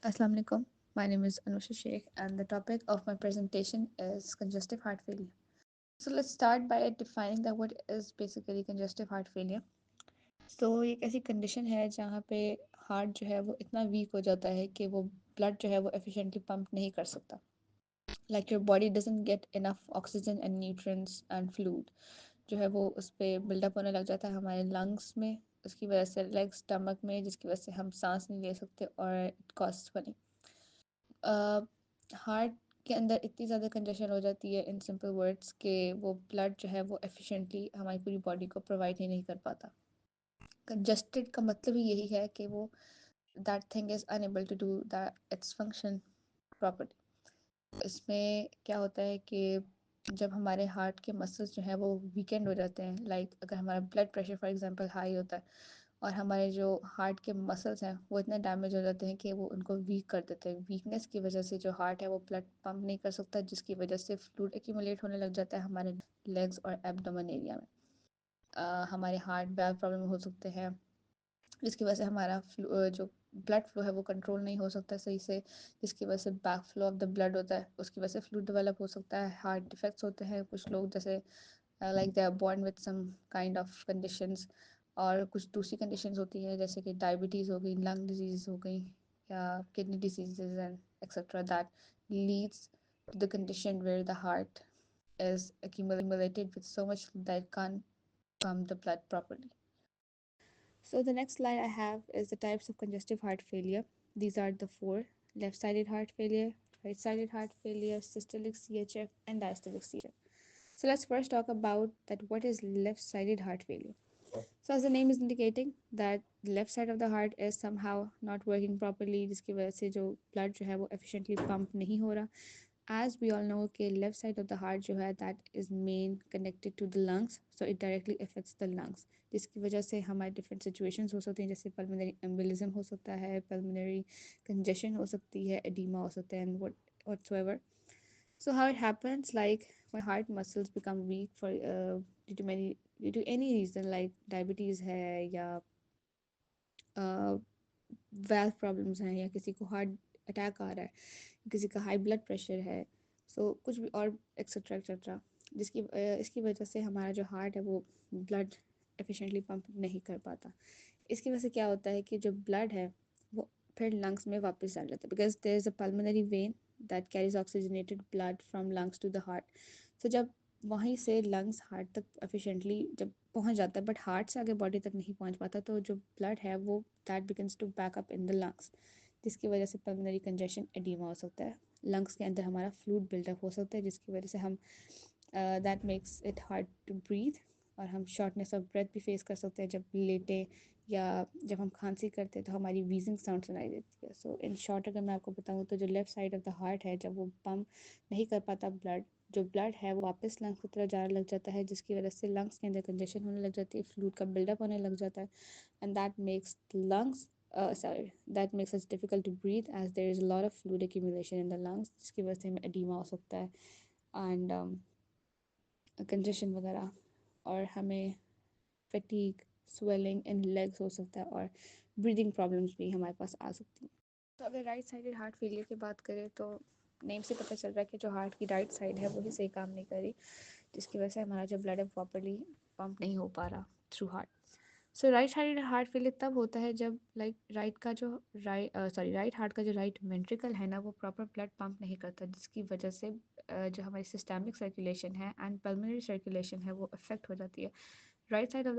Assalamu alaikum. My name is Anusha Sheikh, and the topic of my presentation is congestive heart failure. So let's start by defining that what is basically congestive heart failure. So ये एक ऐसी condition है जहाँ पे heart जो है वो इतना वीक हो जाता है कि वो ब्लड जो है वो एफिशिएंटली पंप नहीं कर सकता. Like your body doesn't get enough oxygen and nutrients and fluid जो है वो उस पर बिल्डअप होने लग जाता है हमारे लंग्स में. उसकी वजह से लेग स्टमक में, जिसकी वजह से हम सांस नहीं ले सकते और इट कॉस्ट फनी. हार्ट के अंदर इतनी ज़्यादा कंजेशन हो जाती है, इन सिंपल वर्ड्स, कि वो ब्लड जो है वो एफिशिएंटली हमारी पूरी बॉडी को प्रोवाइड ही नहीं कर पाता. कंजस्टेड का मतलब ही यही है कि वो that thing is unable to do that it's function properly. इसमें क्या होता है कि जब हमारे हार्ट के मसल्स जो हैं वो वीकेंड हो जाते हैं, लाइक अगर हमारा blood pressure for example high होता है और हमारे जो हार्ट के मसल्स हैं वो इतने डैमेज हो जाते हैं कि वो उनको वीक कर देते हैं. वीकनेस की वजह से जो हार्ट है वो ब्लड पंप नहीं कर सकता, जिसकी वजह से फ्लूइड एक्यूमुलेट होने लग जाता है हमारे लेग्स और एब्डोमेन एरिया में. हमारे हार्ट वाल्व प्रॉब्लम हो सकते हैं, जिसकी वजह से हमारा जो ब्लड फ्लो है वो कंट्रोल नहीं हो सकता सही से, जिसकी वजह से back flow of the blood होता है, उसकी वजह से फ्लूइड डेवलप हो सकता है. हार्ट डिफेक्ट्स होते हैं कुछ लोग, जैसे like they are born with some kind of conditions. और कुछ दूसरी कंडीशंस होती है जैसे कि डायबिटीज़ हो गई, लंग डिजीज हो गई, या kidney diseases and etcetera, that leads to the condition where the heart is accumulated with so much that can't pump the blood properly. So the next slide I have is the types of congestive heart failure. These are the four: left-sided heart failure, right-sided heart failure, systolic CHF, and diastolic CHF. So let's first talk about that what is left-sided heart failure. So as the name is indicating that the left side of the heart is somehow not working properly, जिसकी वजह से जो blood जो है वो efficiently pump नहीं हो रहा. As we all know कि left side of the heart जो है that is main connected to the lungs, so it directly affects the lungs, जिसकी वजह से हमारे different situations हो सकती हैं, जैसे pulmonary embolism हो सकता है, pulmonary congestion हो सकती है, edema हो सकता है, and whatsoever. So how it happens, like when heart muscles become weak for due to any reason, like diabetes है, या valve problems हैं, या किसी को heart attack आ रहा है, किसी का high blood pressure है, so कुछ भी और एक्सेट्रा एक्सेट्रा, इसकी वजह से हमारा जो हार्ट है वो ब्लड एफिशिएंटली पंप नहीं कर पाता. इसकी वजह से क्या होता है कि जो ब्लड है वो फिर लंग्स में वापस आ जाता है, because there is a pulmonary vein that carries oxygenated blood from lungs to the heart. So जब वहीं से लंग्स हार्ट तक एफिशिएंटली जब पहुंच जाता है, बट हार्ट से आगे बॉडी तक नहीं पहुंच पाता, तो जो ब्लड है वो that begins to back up in the lungs, जिसकी वजह से पल्मोनरी कंजेशन एडीमा हो सकता है. लंग्स के अंदर हमारा फ्लूइड बिल्डअप हो सकता है, जिसकी वजह से हम that makes it hard to breathe, और हम शॉर्टनेस ऑफ ब्रेथ भी फेस कर सकते हैं जब लेटे, या जब हम खांसी करते हैं तो हमारी वीजिंग साउंड सुनाई देती है. सो इन शॉर्ट अगर मैं आपको बताऊँ तो जो left side of the heart है, जब वो पम्प नहीं कर पाता ब्लड, जो ब्लड है वो वापस लंग्स की तरफ जाने लग जाता है, जिसकी वजह से लंग्स के अंदर कंजेशन होने लग जाती है, फ्लूइड का बिल्डअप होने लग जाता है, and that makes lungs sorry, that makes it difficult to breathe as there is a lot of fluid accumulation in the lungs, जिसकी वजह से हमें edema हो सकता है, एंड कंजेशन वगैरह, और हमें फटीग, स्वेलिंग इन लेग्स हो सकता है, और ब्रीदिंग प्रॉब्लम्स भी हमारे पास आ सकती हैं. तो अगर राइट साइडेड हार्ट फेलियर की बात करें तो नेम से पता चल रहा है कि जो हार्ट की राइट साइड है वही सही काम नहीं कर रही, जिसकी वजह से हमारा जो ब्लड है प्रॉपरली पंप नहीं हो पा रहा थ्रू हार्ट. सो राइट साइडेड हार्ट फेलियर तब होता है जब लाइक राइट हार्ट का जो राइट वेंट्रिकल है ना वो प्रॉपर ब्लड पंप नहीं करता, जिसकी वजह से जो हमारी सिस्टमिक सर्कुलेशन है एंड पल्मोनरी सर्कुलेशन है वो अफेक्ट हो जाती है. Right side of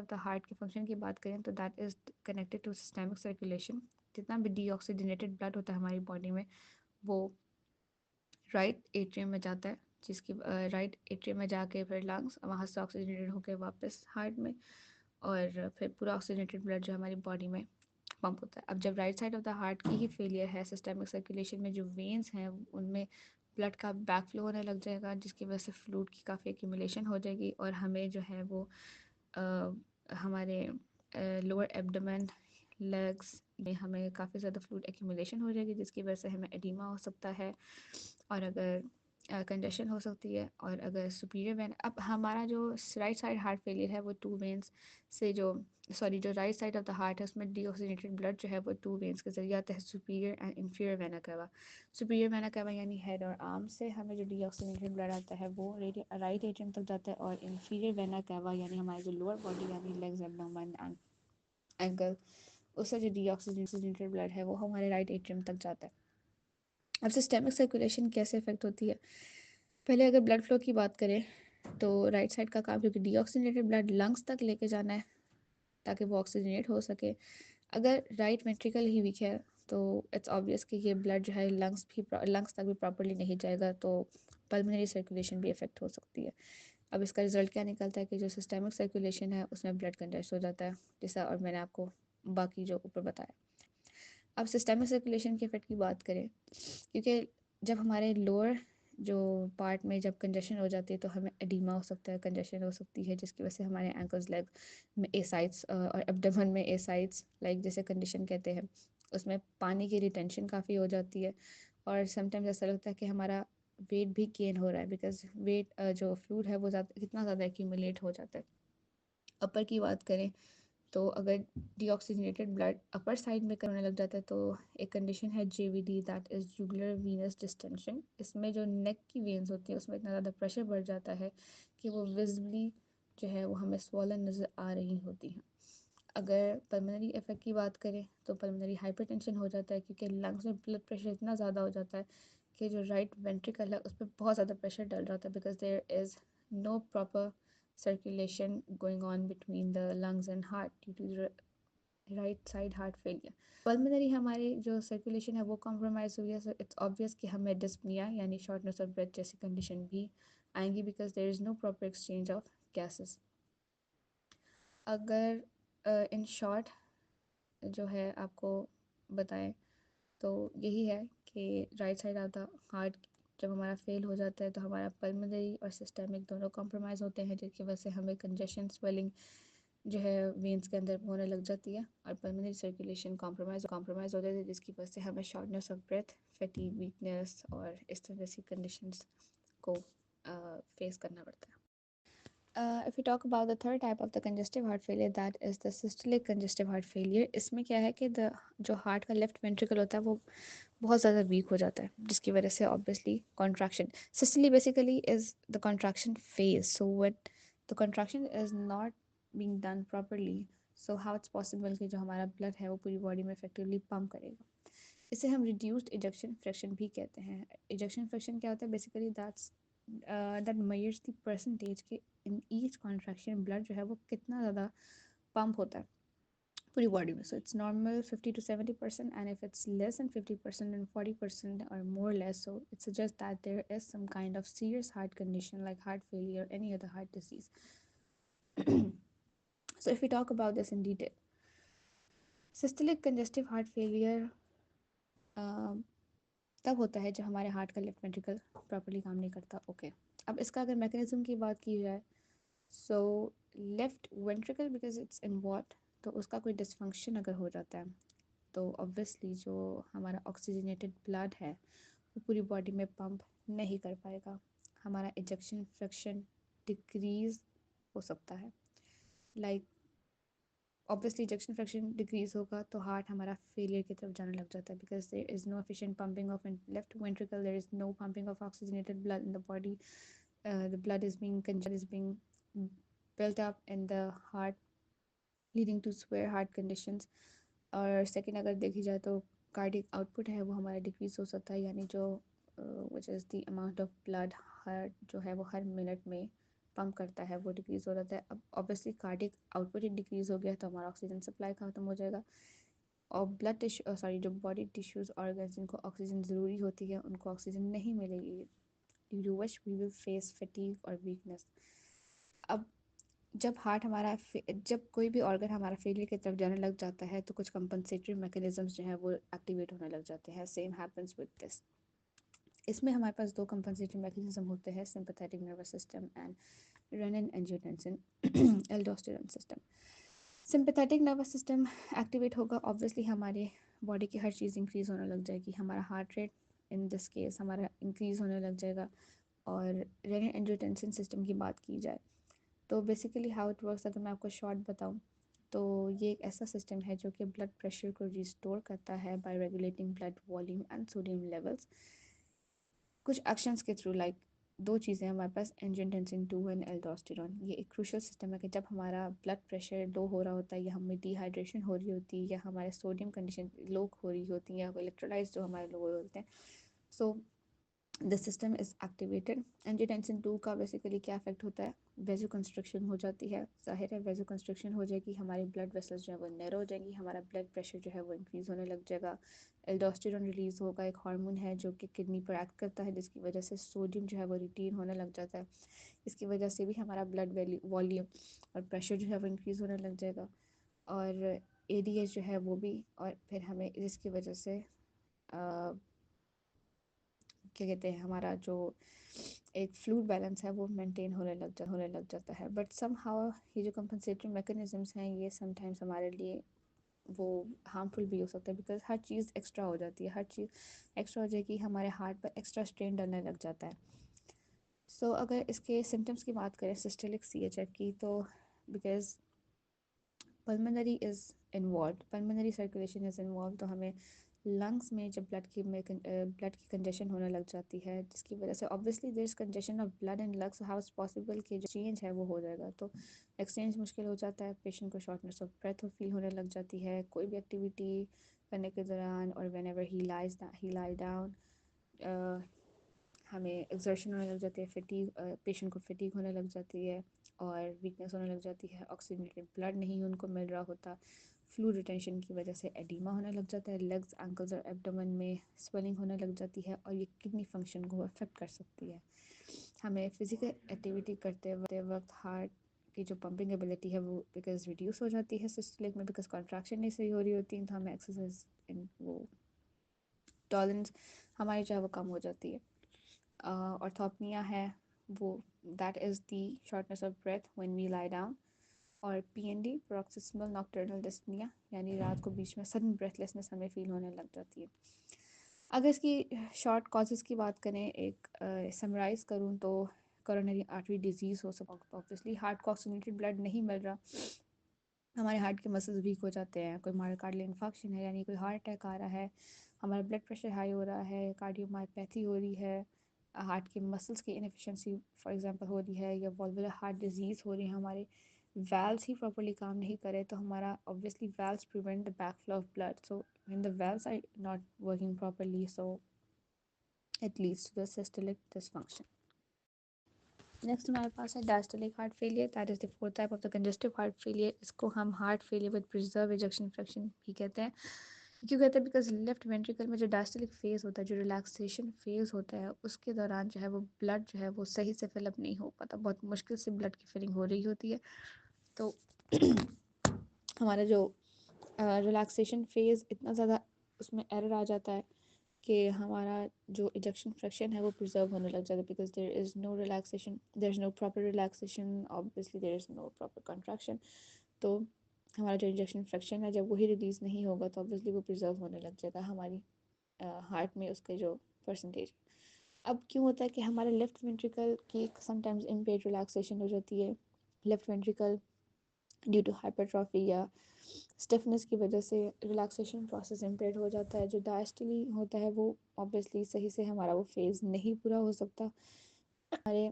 the heart के फंक्शन की बात करें तो that is connected to systemic circulation. जितना भी डीऑक्सीजनेटेड ब्लड होता है हमारी बॉडी में वो राइट एट्रियम में जाता है, जिसकी राइट एट्रियम में जाके फिर लंग्स, वहाँ से ऑक्सीजनेटेड होकर वापस हार्ट में, और फिर पूरा ऑक्सीजनेटेड ब्लड जो हमारी बॉडी में पंप होता है. अब जब right side of the heart की ही फेलियर है, सिस्टमिक सर्कुलेशन में जो वेन्स हैं उनमें ब्लड का बैक फ्लो होने लग जाएगा, जिसकी वजह से फ्लूइड की काफ़ी एक्यूमुलेशन हो जाएगी, और हमें जो है वो हमारे लोअर एब्डोमेन, लेग्स में हमें काफ़ी ज़्यादा फ्लूइड एक्यूमुलेशन हो जाएगी, जिसकी वजह से हमें एडीमा हो सकता है. और अगर कंजेशन हो सकती है। और अगर सुपीरियर वेन, अब हमारा जो राइट साइड हार्ट फेलियर है वो टू वेन्स से जो right side of the heart है उसमें डीऑक्सीजनेटेड ब्लड जो है वो टू वेन्स के जरिए आता है, superior and inferior vena cava. Superior vena cava यानी हेड और आर्म से हमें जो डीऑक्सीजनेटेड ब्लड आता है वो राइट एट्रियम तक जाता है, और इंफीरियर वेना केवा यानी हमारी जो लोअर बॉडी यानी लेग्स, एब्डोमेन एंड एंकल, उससे जो डीऑक्सीजनेटेड ब्लड है वो हमारे राइट एट्रियम तक जाता है। अब सिस्टेमिक सर्कुलेशन कैसे इफेक्ट होती है, पहले अगर ब्लड फ्लो की बात करें तो राइट साइड का काम, क्योंकि डीऑक्सीजनेटेड ब्लड लंग्स तक लेके जाना है ताकि वो ऑक्सीजनेट हो सके। अगर राइट वेंट्रिकल ही वीक है तो इट्स ऑब्वियस कि ये ब्लड जो है लंग्स तक भी प्रॉपरली नहीं जाएगा, तो पल्मोनरी सर्कुलेशन भी इफेक्ट हो सकती है। अब इसका रिजल्ट क्या निकलता है कि जो सिस्टेमिक सर्कुलेशन है उसमें ब्लड कंजेस्ट हो जाता है, जैसा और मैंने आपको बाकी जो ऊपर बताया। अब सिस्टेमिक सर्कुलेशन के इफेक्ट की बात करें, क्योंकि जब हमारे लोअर जो पार्ट में जब कंजेशन हो जाती है तो हमें एडीमा हो सकता है, कंजेशन हो सकती है, जिसकी वजह से हमारे एंकल्स, लेग में एसाइड्स और एब्डोमेन में एसाइड्स लाइक जैसे कंडीशन कहते हैं, उसमें पानी की रिटेंशन काफ़ी हो जाती है। और समटाइम्स ऐसा लगता है कि हमारा वेट भी गेन हो रहा है, बिकॉज वेट जो फ्लूइड है वो कितना ज़्यादा एक्यूमुलेट हो जाता है। अपर की बात करें तो अगर डीऑक्सीजनेटेड ब्लड अपर साइड में करने लग जाता है तो एक कंडीशन है JVD, that is jugular Venus distension. इसमें जो नेक की वेन्स होती है उसमें इतना ज़्यादा प्रेशर बढ़ जाता है कि वो विजिबली जो है वो हमें स्वॉलन नज़र आ रही होती हैं। अगर पल्मोनरी इफेक्ट की बात करें तो पल्मोनरी हाइपरटेंशन हो जाता है, क्योंकि लंग्स में ब्लड प्रेशर इतना ज़्यादा हो जाता है कि जो राइट वेंट्रिकल है उस पर बहुत ज़्यादा प्रेशर डल जाता है, because there is no proper circulation going on between the lungs and heart due to the right side heart failure. Pulmonary हमारी जो सर्कुलेशन है वो कॉम्प्रोमाइज़ हुई है, सो इट्स ऑब्वियस कि हमें डिस्पनिया यानी शॉर्टनेस ऑफ ब्रेथ जैसी कंडीशन भी आएंगी, because there is no proper exchange of gases. अगर इन शॉर्ट जो है आपको बताएं तो यही है कि right side of the heart जब हमारा फेल हो जाता है तो हमारा पल्मोनरी और सिस्टेमिक दोनों कॉम्प्रोमाइज़ होते हैं, जिसकी वजह से हमें कंजेशन, स्वेलिंग जो है वेंस के अंदर होने लग जाती है, और पल्मोनरी सर्कुलेशन कॉम्प्रोमाइज़ हो जाती है, जिसकी वजह से हमें shortness of breath, fatigue, weakness और इस तरह की कंडीशंस को फेस करना पड़ता है। If we talk about the third type of the congestive heart failure, that is the systolic congestive heart failure. इसमें क्या है कि जो हार्ट का लेफ्ट वेंट्रिकल होता है वो बहुत ज़्यादा वीक हो जाता है, जिसकी वजह से obviously contraction, systole basically is the contraction phase, so what the contraction is not being done properly, so how it's possible कि जो हमारा ब्लड है वो पूरी बॉडी में इफेक्टिवली पम्प करेगा। इसे हम रिड्यूस्ड इजेक्शन फ्रैक्शन भी कहते हैं। इजेक्शन फ्रैक्शन क्या होता है, basically that measures the percentage कि इन ईच कॉन्ट्रैक्शन ब्लड जो है वो कितना ज़्यादा पम्प होता है पूरी बॉडी में। So it's normal 50 to 70%, and if it's less than 50% and 40% or more less, so it suggests that there is some kind of serious heart condition like heart failure or any other heart disease. So if we talk about this in detail, systolic congestive heart failure तब होता है जब हमारे heart का left ventricle properly काम नहीं करता। Okay, अब इसका अगर मैकेनिज्म की बात की जाए, so left ventricle because it's involve, तो उसका कोई डिसफंक्शन अगर हो जाता है तो ऑब्वियसली जो हमारा ऑक्सीजनेटेड ब्लड है वो पूरी बॉडी में पंप नहीं कर पाएगा, हमारा इजेक्शन फ्रैक्शन डिक्रीज हो सकता है। Like obviously ejection fraction decrease होगा तो हार्ट हमारा फेलियर की तरफ जाने लग जाता है, because there is no efficient pumping of left ventricle, there is no pumping of oxygenated blood in the body, the blood is being built up in the heart, leading to severe heart conditions. और second अगर देखी जाए तो cardiac output है वो हमारा decrease हो सकता है, यानी जो which is the amount of blood heart जो है वो हर मिनट में पंप करता है वो डिक्रीज हो जाता है। अब ऑब्वियसली कार्डियक आउटपुट ही डिक्रीज हो गया तो हमारा ऑक्सीजन सप्लाई खत्म हो जाएगा, और ब्लड टिश्यू जो बॉडी टिश्यूज़ ऑर्गन्स जिनको ऑक्सीजन ज़रूरी होती है उनको ऑक्सीजन नहीं मिलेगी, due to which we will face fatigue और वीकनेस। अब जब कोई भी ऑर्गन हमारा फेलियर की तरफ जाने लग जाता है तो कुछ कंपनसेटरी मैकेनिज्म्स जो हैं वो एक्टिवेट होने लग जाते हैं। Same happens with this. इसमें हमारे पास दो कंपनसेटरी मैकेनिज्म होते हैं, sympathetic nervous system and rennin angiotensin aldosterone system. Sympathetic nervous system activate होगा, ऑब्वियसली हमारे बॉडी की हर चीज़ इंक्रीज़ होने लग जाएगी, हमारा heart rate in this case हमारा इंक्रीज़ होने लग जाएगा। और रेनिन एंजियोटेंसिन सिस्टम की बात की जाए तो बेसिकली हाउ इट वर्क्स, अगर मैं आपको शॉर्ट बताऊं तो ये एक ऐसा सिस्टम है जो कि ब्लड प्रेशर को रिस्टोर करता है bye regulating blood volume and sodium levels कुछ एक्शंस के थ्रू। लाइक दो चीज़ें हमारे पास, एंजियोटेंसिन 2 एंड एल्डोस्टेरोन। ये एक क्रूशल सिस्टम है कि जब हमारा ब्लड प्रेशर लो हो रहा होता है या हमें डिहाइड्रेशन हो रही होती है या हमारे सोडियम कंडीशन लो हो रही होती है या इलेक्ट्रोलाइट्स जो हमारे लो हो रहे होते हैं, so the system is activated. Angiotensin 2 का बेसिकली क्या इफेक्ट होता है, वेजो कंस्ट्रक्शन हो जाती है। जाहिर है वेजो कंस्ट्रक्शन हो जाएगी, हमारी ब्लड वेसल्स जो है वो नैरो हो जाएंगी, हमारा ब्लड प्रेशर जो है वो इंक्रीज़ होने लग जाएगा। एल्डोस्टेरोन रिलीज़ होगा, एक हार्मोन है जो कि किडनी पर एक्ट करता है जिसकी वजह से सोडियम जो है वो रिटेन होने लग जाता है। इसकी वजह से भी हमारा ब्लड वॉल्यूम और प्रेशर जो है वो इंक्रीज़ होने लग जाएगा। और एडीएच जो है वो भी, और फिर हमें इसकी वजह से क्या कहते हैं, हमारा जो एक फ्लूइड बैलेंस है वो मेंटेन होने लग जाता है। बट सम हाउ ये जो कंपनसेटरी मैकेनिज्म्स हैं ये समटाइम्स हमारे लिए वो हार्मफुल भी हो सकता है, बिकॉज हर चीज़ एक्स्ट्रा हो जाती है, हर चीज़ एक्स्ट्रा हो जाएगी, हमारे हार्ट पर एक्स्ट्रा स्ट्रेन डालने लग जाता है। सो अगर इसके सिम्टम्स की बात करें सिस्टोलिक CHF की, तो because pulmonary is involve, pulmonary circulation is involve, तो हमें लंग्स में जब ब्लड की कंजेशन होने लग जाती है जिसकी वजह से obviously there is congestion of blood in lungs, how is possible कि जो चेंज है वो हो जाएगा, तो एक्सचेंज मुश्किल हो जाता है, पेशेंट को शॉर्टनेस ऑफ ब्रेथ फील होने लग जाती है कोई भी एक्टिविटी करने के दौरान, और when ever he lie down हमें एक्सर्शन होने लग जाती है, फटीग, पेशेंट को फटीग होने लग जाती है और वीकनेस होने लग जाती है, ऑक्सीजनेटेड ब्लड नहीं उनको मिल रहा होता, फ्लूइड रिटेंशन की वजह से एडिमा होने लग जाता है, लेग्स एंकल्स और एब्डोमेन में स्वेलिंग होने लग जाती है और ये किडनी फंक्शन को अफेक्ट कर सकती है। हमें फिजिकल एक्टिविटी करते वक्त हार्ट की जो पंपिंग एबिलिटी है वो बिकॉज रिड्यूस हो जाती है सिस्टोलिक में, बिकॉज कॉन्ट्रैक्शन नहीं सही हो रही होती है, तो हमें एक्सरसाइज वो टॉलरेंस हमारी जो है वो कम हो जाती है। ऑर्थोपनिया है वो, that is the shortness of breath when we lie down. और PND paroxysmal nocturnal dyspnea, यानी रात को बीच में सडन ब्रेथलेसनेस हमें फील होने लग जाती है। अगर इसकी शॉर्ट कॉजेज़ की बात करें, एक समराइज करूँ तो कोरोनरी आर्टरी डिजीज़ हो सकता है, ऑब्वियसली हार्ट को ऑक्सीजनेटेड ब्लड नहीं मिल रहा, हमारे हार्ट के मसल्स वीक हो जाते हैं, कोई मायोकार्डियल इन्फाक्शन है यानी कोई हार्ट अटैक आ रहा है, हमारा ब्लड प्रेशर हाई हो रहा है, कार्डियोमायोपैथी हो रही है, हार्ट के मसल्स की इनएफिशिएंसी फॉर एग्जांपल हो रही है, या वॉल्वुलर हार्ट डिजीज़ हो रही है, हमारे वैल्व्स ही प्रॉपर्ली काम नहीं करे तो हमारा obviously valves prevent the backflow of blood, so when the valves are not working properly so it leads to the systolic dysfunction. Next हमारे पास है diastolic heart failure, that is the fourth type of the congestive heart failure. इसको हम heart failure with preserve ejection fraction भी कहते हैं। क्यों कहते हैं, बिकॉज लेफ्ट वेंट्रिकल में जो डायस्टोलिक फेज होता है, जो रिलैक्सेशन फेज होता है, उसके दौरान जो है वो ब्लड जो है वो सही से फिलअप नहीं हो पाता, बहुत मुश्किल से ब्लड की फिलिंग हो रही होती है। तो हमारा जो रिलैक्सेशन फेज इतना ज़्यादा उसमें एरर आ जाता है कि हमारा जो इजेक्शन फ्रैक्शन है वो प्रिजर्व होने लग जाता है, because there is no relaxation, there is no proper relaxation, obviously there is no proper contraction. तो हमारा जो इंजेक्शन फ्रैक्शन है जब वही रिलीज़ नहीं होगा तो ऑब्वियसली वो प्रिजर्व होने लग जाएगा हमारी हार्ट में उसके जो परसेंटेज। अब क्यों होता है कि हमारे लेफ्ट वेंट्रिकल की समटाइम्स इम्पेयर्ड रिलैक्सेशन हो जाती है, left ventricle due to hypertrophy या स्टिफनेस की वजह से रिलैक्सेशन प्रोसेस इम्पेयर्ड हो जाता है, जो डायस्टली होता है वो ऑब्वियसली सही से हमारा वो फेज़ नहीं पूरा हो सकता हमारे।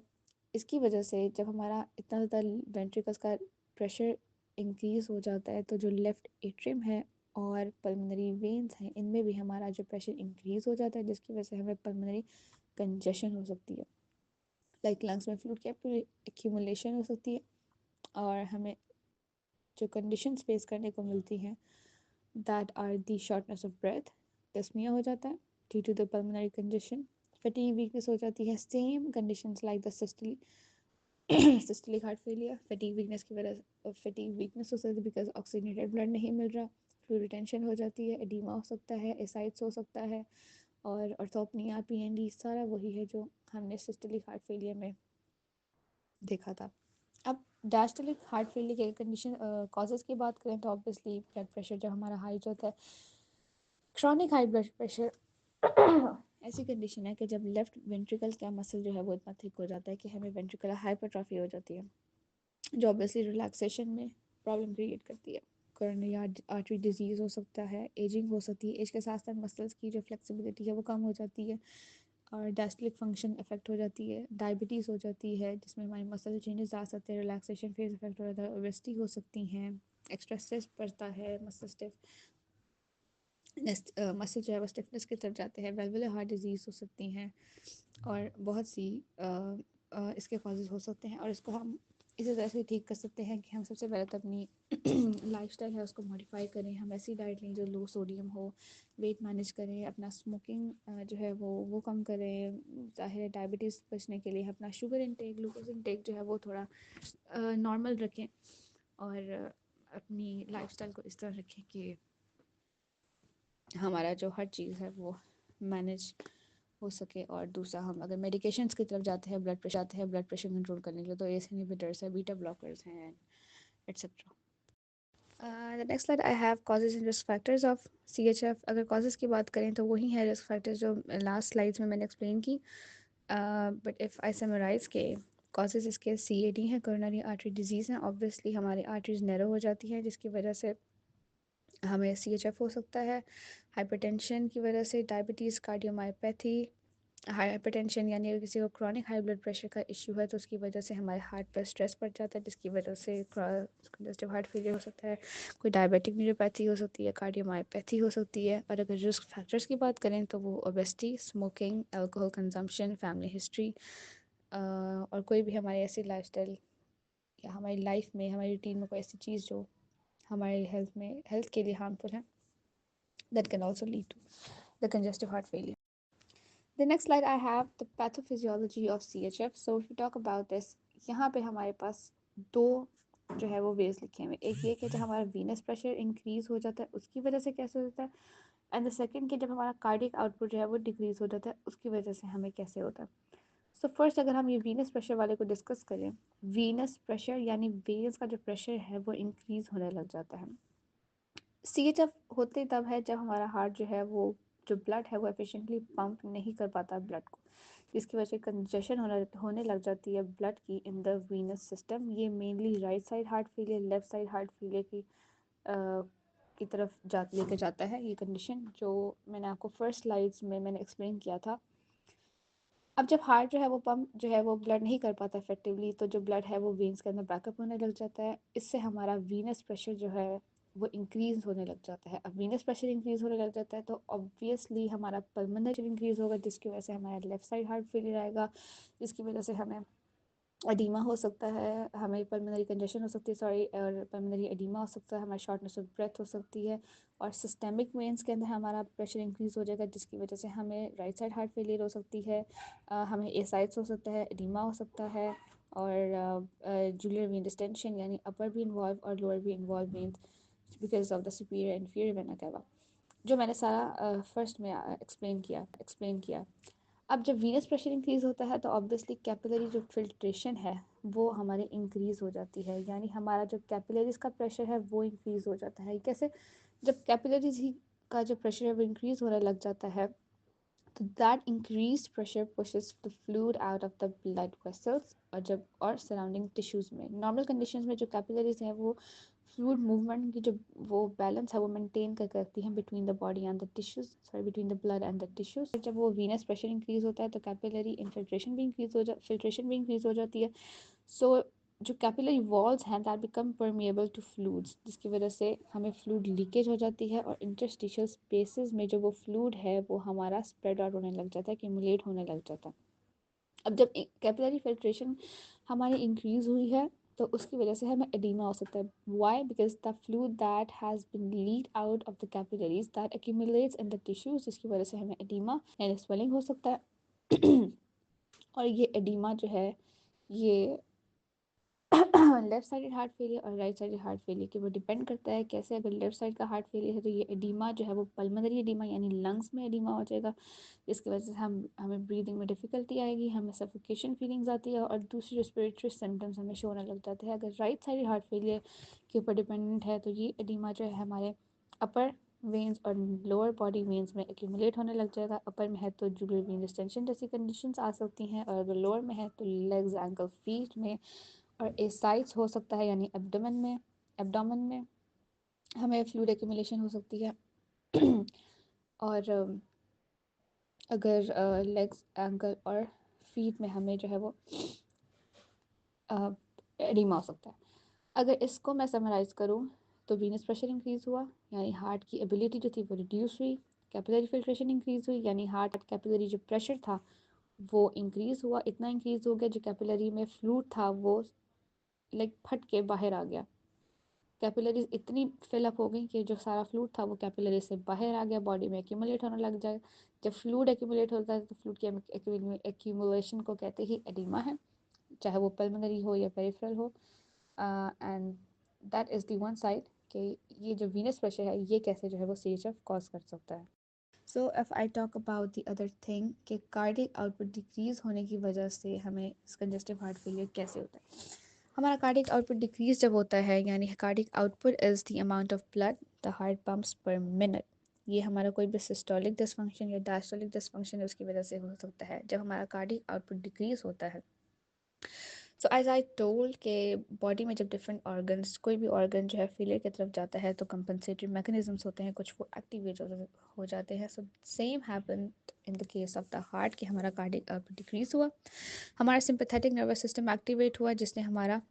इसकी वजह से जब हमारा इतना ज़्यादा वेंट्रिकल्स का प्रेशर इंक्रीज़ हो जाता है तो जो लेफ़्ट एट्रियम है और पल्मोनरी वेन्स हैं इनमें भी हमारा जो प्रेशर इंक्रीज़ हो जाता है, जिसकी वजह से हमें पल्मोनरी कंजेशन हो सकती है, लाइक लंग्स में फ्लूइड की एक्यूमुलेशन हो सकती है और हमें जो कंडीशंस फेस करने को मिलती हैं that are the shortness of breath, dyspnea हो जाता है due to the pulmonary congestion, fatigue weakness हो जाती है, same conditions like the systolic heart failure, fatigue weakness की वजह फटीग वीकनेस हो सकती है बिकॉज ऑक्सीजनेटेड ब्लड नहीं मिल रहा, फ्लूइड रिटेंशन हो जाती है, एडीमा हो सकता है, एसाइट्स हो सकता है, और ऑर्थोपनिया PND सारा वही है जो हमने सिस्टोलिक हार्ट फेलियर में देखा था। अब डायस्टोलिक हार्ट फेलियर के कंडीशन कॉजेज़ की बात करें तो ऑब्वियसली ब्लड प्रेशर जब हमारा हाई होता है, chronic high blood pressure ऐसी कंडीशन है कि जब लेफ्ट वेंट्रिकल का मसल जो है वो इतना थिक हो जाता है कि हमें वेंट्रिकुलर हाइपरट्रॉफी हो जाती है, जो ऑब्वियसली रिलैक्सेशन में प्रॉब्लम क्रिएट करती है। कोरोनरी आर्टरी डिजीज़ हो सकता है, एजिंग हो सकती है, एज के साथ साथ मसल्स की जो फ्लेक्सिबिलिटी है वो कम हो जाती है और डायस्टोलिक फंक्शन इफेक्ट हो जाती है, डायबिटीज़ हो जाती है जिसमें हमारे मसल चेंजेस आ सकते हैं, रिलैक्सेशन फेज इफेक्ट हो जाता है, ओबेसिटी हो सकती हैं, एक्स्ट्रा स्ट्रेस पड़ता है, मसल स्टिफ मसल जो है वो स्टिफनेस की तरफ जाते हैं, वेल्वुलर हार्ट डिजीज़ हो सकती हैं और बहुत सी इसके कॉजेज़ हो सकते हैं। और इसको हम इसी तरह से ठीक कर सकते हैं कि हम सबसे पहले तो अपनी लाइफस्टाइल है उसको मॉडिफाई करें, हम ऐसी डाइट लें जो लो सोडियम हो, वेट मैनेज करें, अपना स्मोकिंग जो है वो कम करें, ज़ाहिर है डायबिटीज़ बचने के लिए अपना शुगर इंटेक, ग्लूकोज इंटेक जो है वो थोड़ा नॉर्मल रखें और अपनी लाइफस्टाइल को इस तरह रखें कि हमारा जो हर चीज़ है वो मैनेज हो सके। और दूसरा, हम अगर मेडिकेशंस की तरफ जाते हैं, ब्लड प्रेशर कंट्रोल करने के लिए, तो एस इनहिबिटर्स है, बीटा ब्लॉकर्स हैं, etcetera. The next slide I have causes and risk factors of CHF। अगर कॉजेज़ की बात करें तो वही है रिस्क फैक्टर्स जो लास्ट स्लाइड्स में मैंने एक्सप्लेन की, बट इफ़ आई समराइज़ के कॉजेज़ इसके CAD हैं, कोरोनरी आर्टरी डिजीज़ हैं, ऑब्वियसली हमारी आर्टरीज नैरो हो जाती हैं जिसकी वजह से हमें CHF हो सकता है, हाइपरटेंशन की वजह से, डायबिटीज़, कार्डियोमायोपैथी, हाइपरटेंशन यानी अगर किसी को क्रॉनिक हाई ब्लड प्रेशर का इशू है तो उसकी वजह से हमारे हार्ट पर स्ट्रेस पड़ जाता है जिसकी वजह से कंजस्टिव हार्ट फेलियर हो सकता है, कोई डायबिटिक न्यूरोपैथी हो सकती है, कार्डियोमायोपैथी हो सकती है। और अगर रिस्क फैक्टर्स की बात करें तो वो obesity, smoking, alcohol consumption, family history और कोई भी हमारी ऐसी लाइफस्टाइल या हमारी लाइफ में, हमारी रूटीन में कोई ऐसी चीज़ जो हमारे हेल्थ के लिए हार्मफुल है, that can also lead to the congestive heart failure. The next slide I have the pathophysiology of CHF. So if we talk about this, यहाँ पे हमारे पास दो जो है वो वेज लिखे हुए, एक ये कि जब हमारा वीनस प्रेशर इंक्रीज हो जाता है उसकी वजह से कैसे होता है, एंड द सेकंड कि जब हमारा कार्डियक आउटपुट जो है वो डिक्रीज हो जाता है उसकी वजह से हमें कैसे होता है। सो फर्स्ट अगर हम ये वीनस प्रेशर वाले को डिस्कस करें, वीनस प्रेशर यानी वेन्स का जो प्रेशर है वो इंक्रीज होने लग जाता है। CHF होते तब है जब हमारा हार्ट जो है वो जो ब्लड है वो एफिशिएंटली पंप नहीं कर पाता ब्लड को, जिसकी वजह से कंजेशन होने लग जाती है ब्लड की इन द वीनस सिस्टम। ये mainly right side heart failure, left side heart failure की तरफ लेकर जाता है। ये कंडीशन जो मैंने आपको फर्स्ट स्लाइड्स में मैंने एक्सप्लेन किया था। अब जब हार्ट जो है वो पंप जो है वो ब्लड नहीं कर पाता इफेक्टिवली, तो जो ब्लड है वो वेन्स के अंदर बैकअप होने लग जाता है, इससे हमारा वीनस प्रेशर जो है वो इंक्रीज होने लग जाता है। अब वीनस प्रेशर इंक्रीज होने लग जाता है तो ऑब्वियसली हमारा पल्मोनरी इंक्रीज होगा जिसकी वजह से हमारा लेफ्ट साइड हार्ट फेलियर आएगा, जिसकी वजह से हमें एडीमा हो सकता है, हमें पल्मोनरी कंजेशन हो सकती है, सॉरी, और पल्मोनरी एडीमा हो सकता है, हमारी शॉर्टनेस ऑफ ब्रेथ हो सकती है और सिस्टेमिक वेन्स के अंदर हमारा प्रेशर इंक्रीज हो जाएगा जिसकी वजह से हमें राइट साइड हार्ट फेलियर हो सकती है, हमें एसाइट्स हो सकता है, एडीमा हो सकता है और जूलियर वेन डिस्टेंशन यानी अपर भी इन्वॉल्व और लोअर भी involve veins because of the superior inferior vena cava, जो मैंने सारा फर्स्ट में एक्सप्लेन किया। अब जब वीनस प्रेशर इंक्रीज होता है तो ऑब्वियसली कैपिलरी जो फिल्ट्रेशन है वो हमारी इंक्रीज हो जाती है, यानी हमारा जो कैपिलरीज का प्रेशर है वो इंक्रीज हो जाता है। कैसे? जब कैपिलरीज ही का जो प्रेशर है वो इंक्रीज होने लग जाता है तो that increase pressure pushes the fluid out of the blood vessels और सराउंडिंग टिश्यूज में। नॉर्मल कंडीशंस में जो कैपिलरीज है वो फ्लूइड मूवमेंट की जो वो बैलेंस है वो मेंटेन करके रखती हैं between the body and the tissues, sorry between the blood and the tissues. जब वो वीनस प्रेशर इंक्रीज होता है तो कैपिलरी इन्फिल्ट्रेशन भी इंक्रीज हो जाती है। सो जो कैपिलरी वॉल्स हैं that become permeable to fluids, जिसकी वजह से हमें फ्लूइड लीकेज हो जाती है और इंटरस्टिशियल स्पेसेस में जो वो फ्लूइड है वो हमारा स्प्रेड आउट होने लग जाता है, एक्यूमुलेट होने लग जाता है। अब जब कैपिलरी फिल्ट्रेशन हमारी इंक्रीज हुई है तो उसकी वजह से हमें एडीमा हो सकता है। Why? Because the fluid that has been lead out of the capillaries that accumulates in the tissues, जिसकी वजह से हमें एडीमा यानी स्वेलिंग हो सकता है और ये एडीमा जो है ये लेफ्ट साइडेड हार्ट फेलियर और राइट साइडेड हार्ट फेलियर के वो डिपेंड करता है कैसे। अगर लेफ्ट साइड का हार्ट फेलियर है तो ये एडीमा जो है वो पल्मोनरी एडीमा यानी लंग्स में एडीमा हो जाएगा, जिसकी वजह से हमें ब्रीदिंग में डिफ़िकल्टी आएगी, हमें सफोकेशन फीलिंग्स आती है और दूसरी रेस्पिरेटरी सिम्टम्स हमें शो होने लग जाते हैं। अगर राइट साइड हार्ट फेलियर के ऊपर डिपेंडेंट है तो ये एडीमा जो है हमारे अपर वेन्स और लोअर बॉडी वेन्स में एक्यूमुलेट होने लग जाएगा। अपर में है तो जुगुलर वेन डिस्टेंशन जैसी कंडीशंस आ सकती हैं, और अगर लोअर में है तो लेग्स, एंकल, फीट में और एसाइड्स हो सकता है, यानी एब्डोमेन में हमें फ्लूइड एक्यूमुलेशन हो सकती है। और अगर लेग्स, एंकल और फीट में हमें जो है वो एडिमा हो सकता है। अगर इसको मैं समराइज करूँ तो वीनस प्रेशर इंक्रीज हुआ, यानी हार्ट की एबिलिटी जो थी वो रिड्यूस हुई। कैपिलरी फिल्ट्रेशन इंक्रीज हुई, यानी हार्ट कैपिलरी जो प्रेशर था वो इंक्रीज हुआ, इतना इंक्रीज हो गया जो कैपिलरी में फ्लूइड था वो लाइक फट के बाहर आ गया। कैपिलरीज इतनी फिलअप हो गई कि जो सारा फ्लूइड था वो कैपिलरी से बाहर आ गया, बॉडी में एक्यूमुलेट होने लग जाए। जब फ्लूइड एक्यूमुलेट होता है तो फ्लूइड की एक्यूमुलेशन को कहते ही एडिमा है, चाहे वो पल्मोनरी हो या पेरिफेरल हो। And that is the one side कि ये जो वीनस प्रेशर है ये कैसे जो है वो CHF कॉज कर सकता है। सो if I talk about the other thing कि कार्डियक आउटपुट डिक्रीज होने की वजह से हमें कंजस्टिव हार्ट फेलियर कैसे होता है। हमारा कार्डियक आउटपुट डिक्रीज जब होता है, यानी cardiac output is the amount of blood the heart pumps पर मिनट। ये हमारा कोई भी सिस्टोलिक डिसफंक्शन या डायस्टोलिक डिसफंक्शन है उसकी वजह से हो सकता है जब हमारा कार्डियक आउटपुट डिक्रीज होता है। सो एज आई टोल्ड के बॉडी में जब डिफरेंट ऑर्गन्स, कोई भी ऑर्गन जो है फेलियर की तरफ जाता है तो कंपनसेटरी मैकेनिज्म्स होते हैं, कुछ वो एक्टिवेट हो जाते हैं। So same happen in the case of the heart कि हमारा कार्डियक आउटपुट डिक्रीज हुआ, हमारा सिंपैथेटिक नर्वस सिस्टम एक्टिवेट हुआ जिसने हमारा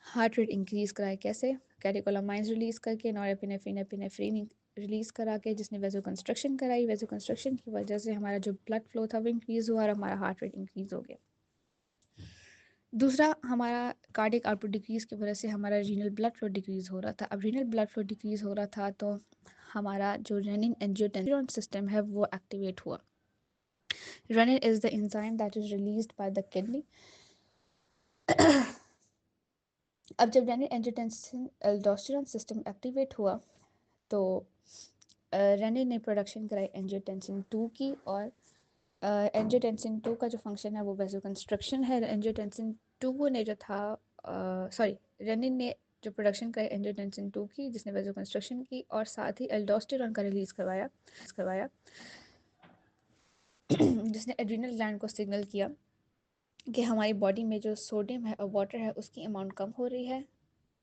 हार्ट रेट इंक्रीज कराया। कैसे? कैटेकोलामाइंस रिलीज करके, नॉरएपिनेफ्रिन, एपिनेफ्रिन रिलीज करा के, जिसने वेजो कंस्ट्रक्शन कराई। वेजो कंस्ट्रक्शन की वजह से हमारा जो ब्लड फ्लो था वो इंक्रीज हुआ और हमारा हार्ट रेट इंक्रीज हो गया। दूसरा, हमारा कार्डियक आउटपुट डिक्रीज की वजह से हमारा रीनल ब्लड फ्लो डिक्रीज हो रहा था। अब रीनल ब्लड फ्लो डिक्रीज हो रहा था तो हमारा जो रेनिन एंजियोटेंसिन सिस्टम है वो एक्टिवेट हुआ। Renin is the enzyme that is released by the kidney. अब जब renin angiotensin aldosterone system activate हुआ तो रेनिन ने प्रोडक्शन कराई एंजियोटेंसिन 2 की, और एंजियोटेंसिन 2 का जो फंक्शन है वो वेजो कंस्ट्रक्शन है। एंजियोटेंसिन 2 ने जो था सॉरी रेनिन ने जो प्रोडक्शन कराई एंजियोटेंसिन 2 की जिसने वेजो कंस्ट्रक्शन की, और साथ ही एल्डोस्टेरोन का रिलीज करवाया जिसने एड्रिनल ग्लैंड को सिग्नल किया कि हमारी बॉडी में जो सोडियम है और वाटर है उसकी अमाउंट कम हो रही है।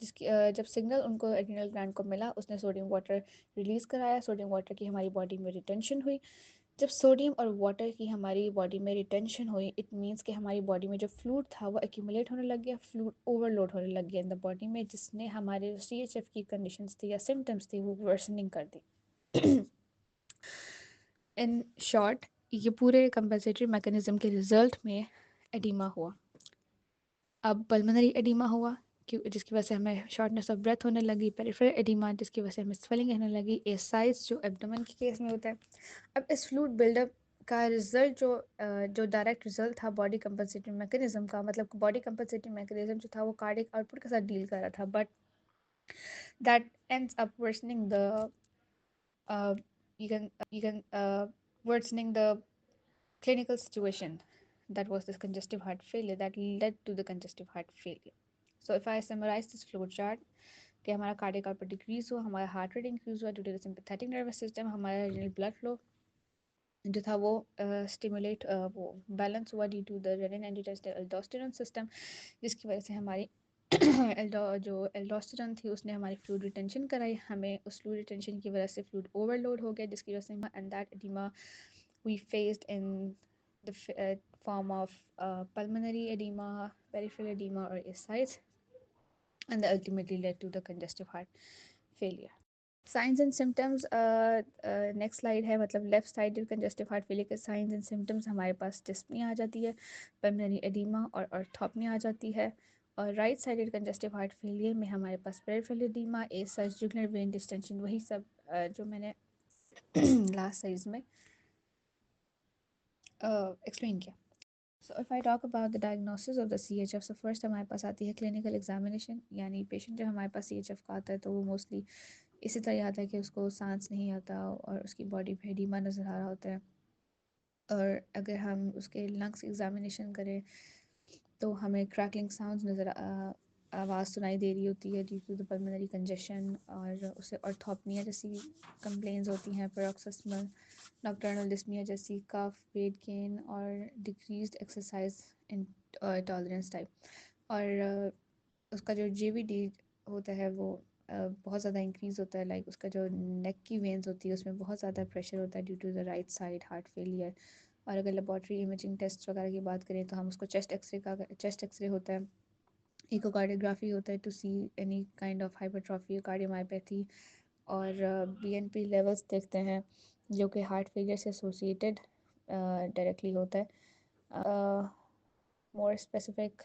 जिसकी जब सिग्नल उनको एड्रिनल ग्लैंड को मिला उसने सोडियम वाटर रिलीज़ कराया। सोडियम वाटर की हमारी बॉडी में रिटेंशन हुई। जब सोडियम और वाटर की हमारी बॉडी में रिटेंशन हुई, इट मीन्स कि हमारी बॉडी में जो फ्लूइड था वो एक्यूमुलेट होने लग गया, फ्लूइड ओवरलोड होने लग गया इन द बॉडी में, जिसने हमारे CHF की कंडीशंस थी या सिम्टम्स थी वो वर्सनिंग कर दी। इन शॉर्ट, ये पूरे कंपनसेटरी मैकेनिज्म के रिजल्ट में एडिमा हुआ। अब पल्मोनरी एडिमा हुआ जिसकी वजह से हमें शॉर्टनेस ऑफ ब्रेथ होने लगी। पेरिफेरल एडिमा जिसकी वजह से हमें स्वेलिंग होने लगी। एसाइड्स जो एब्डोमेन के केस में होता है। अब इस फ्लूइड बिल्डअप का रिजल्ट जो डायरेक्ट रिजल्ट था बॉडी कंपनसेटरी मैकेनिज्म का, मतलब बॉडी कंपनसेटरी मैकेनिज्म जो था वो कार्डियक आउटपुट के साथ डील कर रहा था, but that ends up worsening the you can worsening the clinical situation, that was this congestive heart failure that led to the congestive heart failure. So if I summarize this flow chart, कि हमारा cardiac output decrease हुआ, हमारा heart rate increase हुआ due to the sympathetic nervous system, हमारा renal blood flow जो था वो stimulate वो बैलेंस हुआ due to the renin angiotensin aldosterone system, जिसकी वजह से हमारी जो एल्डोस्टेरोन थी उसने हमारी फ्लूइड रिटेंशन कराई। हमें उस फ्लूइड रिटेंशन की वजह से फ्लूइड ओवरलोड हो गया जिसकी वजह से and that oedema we faced in the form of pulmonary edema, peripheral edema, or ascites, and that ultimately led to the congestive heart failure. Science and symptoms, next slide है, मतलब left sided congestive heart failure के science and symptoms हमारे पास डिस्पनी आ जाती है, pulmonary oedema और ऑर्थोपनी आ जाती है, और right sided congestive heart failure में हमारे पास peripheral edema, ascites, jugular vein distension, वही सब जो मैंने लास्ट साइज में एक्सप्लेन किया। So if I talk about the diagnosis of the CHF, so first हमारे पास आती है क्लिनिकल एग्जामिनेशन, यानी पेशेंट जब हमारे पास CHF का आता है तो वो मोस्टली इसी तरह आता है कि उसको सांस नहीं आता और उसकी बॉडी पे एडिमा नज़र आ रहा होता है। और अगर हम उसके लंग्स एग्जामिनेशन करें तो हमें क्रैकलिंग साउंड्स आवाज़ सुनाई दे रही होती है due to the pulmonary congestion, और उसे ऑर्थोपनिया जैसी कंप्लेंट्स होती हैं, पैरोक्सिस्मल नॉकटर्नल डिस्निया जैसी, कफ, वेट गेन और decreased exercise in tolerance type. और उसका जो JVD होता है वो बहुत ज़्यादा इंक्रीज़ होता है, लाइक उसका जो नेक की वेन्स होती है उसमें बहुत ज़्यादा प्रेशर होता है due to the right side heart failure. और अगर लेबॉर्ट्री इमेजिंग टेस्ट वगैरह की बात करें तो हम उसको चेस्ट एक्सरे होता है, इकोकार्डियोग्राफी होता है to see any kind of hypertrophy cardiomyopathy, और BNP लेवल्स देखते हैं जो कि हार्ट फेलियर से एसोसिएटेड डायरेक्टली होता है। मोर स्पेसिफिक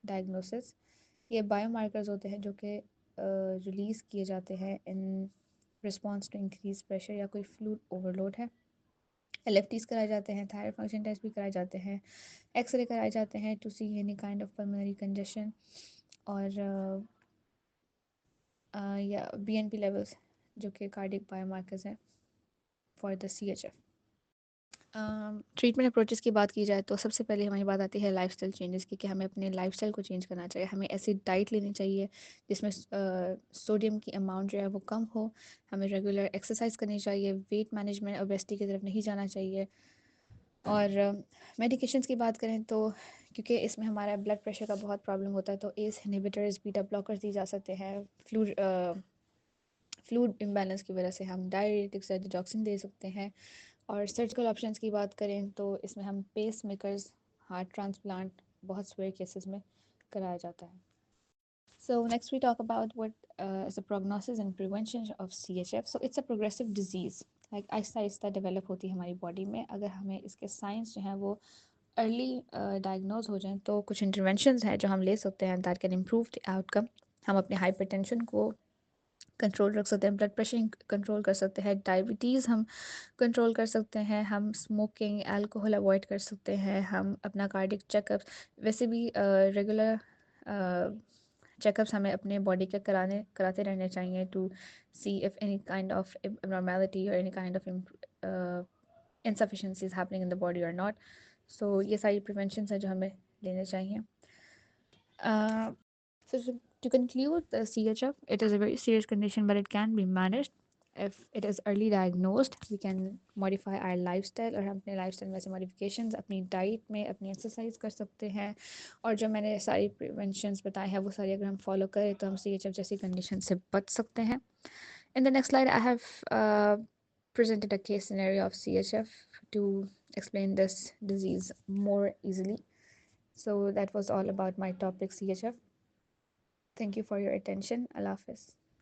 डायग्नोसिस, ये बायोमार्कर्स होते हैं जो कि रिलीज़ किए जाते हैं in response to increase pressure या कोई फ्लूइड ओवरलोड है। LFTs कराए जाते हैं, थायराइड फंक्शन टेस्ट भी कराए जाते हैं, एक्सरे कराए जाते हैं to see any kind of pulmonary congestion, और या BNP लेवल्स जो कि कार्डियक बायोमार्कर्स हैं for the CHF। Treatment approaches की बात की जाए तो सबसे पहले हमारी बात आती है लाइफस्टाइल चेंजेस की, कि हमें अपने लाइफस्टाइल को चेंज करना चाहिए। हमें ऐसी डाइट लेनी चाहिए जिसमें सोडियम की अमाउंट जो है वो कम हो, हमें रेगुलर एक्सरसाइज करनी चाहिए, वेट मैनेजमेंट ओबेसिटी की तरफ नहीं जाना चाहिए। और मेडिकेशंस की बात करें तो क्योंकि इसमें हमारा ब्लड प्रेशर का बहुत प्रॉब्लम होता है तो एस इनहिबिटर्स, बीटा ब्लॉकर्स दी जा सकते हैं। फ्लूइड इम्बैलेंस की वजह से हम डायरेटिक्स या डिटॉक्सिन दे सकते हैं। और सर्जिकल ऑप्शंस की बात करें तो इसमें हम पेस मेकर्स, हार्ट ट्रांसप्लांट बहुत स्वेयर केसेस में कराया जाता है। So next we talk about what is the prognosis and prevention of CHF. So it's a progressive disease, like Aahista Aahista develop होती है हमारी बॉडी में। अगर हमें इसके साइंस जो हैं वो अर्ली डायग्नोज हो जाएं तो कुछ इंटरवेंशंस हैं जो हम ले सकते हैं that can improve the outcome. हम अपने हाइपरटेंशन को कंट्रोल रख सकते हैं, ब्लड प्रेशर कंट्रोल कर सकते हैं, डायबिटीज़ हम कंट्रोल कर सकते हैं, हम स्मोकिंग अल्कोहल अवॉइड कर सकते हैं, हम अपना कार्डियक चेकअप वैसे भी रेगुलर चेकअप्स हमें अपने बॉडी के कराते रहने चाहिए to see if any kind of abnormality और any kind of insufficiencies happening in the body or not. So ये सारी preventions हैं जो हमें लेने चाहिए। So to conclude, the CHF, it is a very serious condition, but it can be managed if it is early diagnosed. We can modify our lifestyle, और हम अपने lifestyle में से modifications अपनी diet में अपनी exercise कर सकते हैं, और जो मैंने सारी preventions बताए हैं वो सारी अगर हम follow करें तो हम CHF जैसी condition से बच सकते हैं। In the next slide, I have presented a case scenario of CHF to explain this disease more easily. So that was all about my topic CHF. Thank you for your attention. Allah Hafiz.